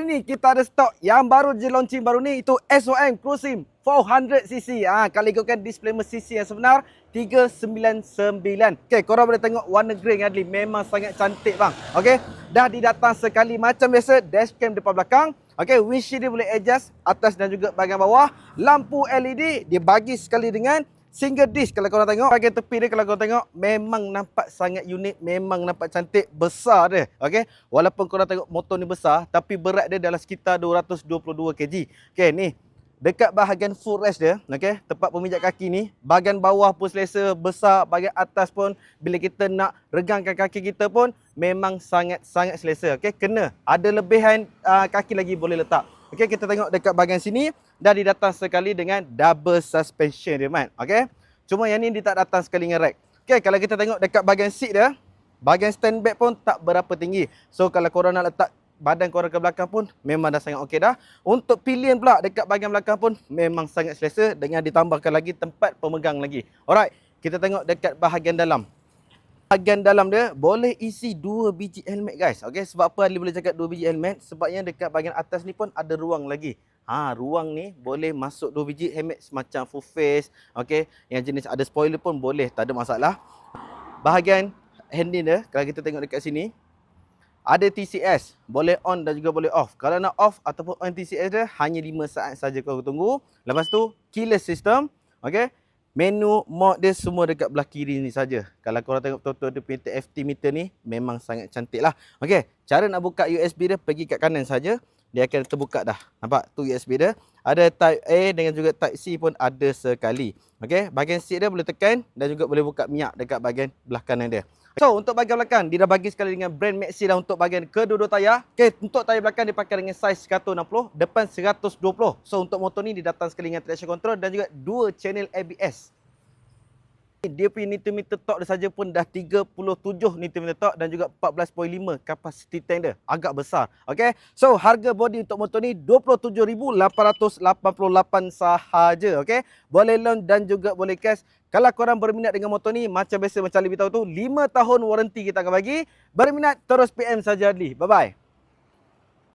ni kita ada stok yang baru je launching baru ni, itu SOM Cruisim 400cc. Kalau ikutkan disclaimer cc yang sebenar 399. Okey, korang boleh tengok warna grey yang Adli memang sangat cantik bang. Okey, dah didatang sekali macam biasa, dashcam depan belakang. Okey, windshield dia boleh adjust atas dan juga bahagian bawah. Lampu LED dia bagi sekali dengan single disc. Kalau korang tengok bahagian tepi dia, kalau korang tengok memang nampak sangat unik, memang nampak cantik, besar dia. Okey, walaupun korang tengok motor ni besar, tapi berat dia dalam sekitar 222 kg. Okey, ni dekat bahagian footrest dia, okey, tempat pemijat kaki ni, bahagian bawah pun selesa, besar, bahagian atas pun bila kita nak regangkan kaki kita pun memang sangat-sangat selesa. Okey, kena ada lebihan kaki lagi boleh letak. Okey, kita tengok dekat bahagian sini dah didatang sekali dengan double suspension dia, man. Okey. Cuma yang ni dia tak datang sekali dengan rack. Okey, kalau kita tengok dekat bahagian seat dia, bahagian stand bag pun tak berapa tinggi. So kalau korang nak letak badan korang ke belakang pun memang dah sangat okey dah. Untuk pilihan pula dekat bahagian belakang pun memang sangat selesa dengan ditambahkan lagi tempat pemegang lagi. Alright, kita tengok dekat bahagian dalam. Bahagian dalam dia boleh isi 2 biji helmet guys. Okey, sebab apa Ali boleh cakap 2 biji helmet? Sebabnya dekat bahagian atas ni pun ada ruang lagi. Ruang ni boleh masuk 2 biji helmet semacam full face. Okey, yang jenis ada spoiler pun boleh, tak ada masalah. Bahagian handle dia, kalau kita tengok dekat sini, ada TCS, boleh on dan juga boleh off. Kalau nak off ataupun on TCS dia, hanya 5 saat saja kau tunggu. Lepas tu, keyless system. Okey. Menu mode dia semua dekat belah kiri ni saja. Kalau korang tengok betul-betul dia punya TFT meter ni memang sangat cantik lah. Okey, cara nak buka USB dia pergi kat kanan saja. Dia akan terbuka dah. Nampak tu USB dia. Ada type A dengan juga type C pun ada sekali. Okey, bahagian seat dia boleh tekan dan juga boleh buka minyak dekat bahagian belah kanan dia. So, untuk bahagian belakang, dia dah bagi sekali dengan brand Maxi dah untuk bahagian kedua-dua tayar. Okey, untuk tayar belakang dia pakai dengan saiz 160, depan 120. So, untuk motor ni dia datang sekali dengan traction control dan juga 2 channel ABS. Dia punya Nm torque dia saja pun dah 37 Nm torque dan juga 14.5 capacity tank dia. Agak besar. Okey. So, harga body untuk motor ni 27,888 sahaja. Okey. Boleh loan dan juga boleh cash. Kalau korang berminat dengan motor ni, macam biasa macam Ali beritahu tu, 5 tahun waranti kita akan bagi. Berminat terus PM saja Adli. Bye-bye.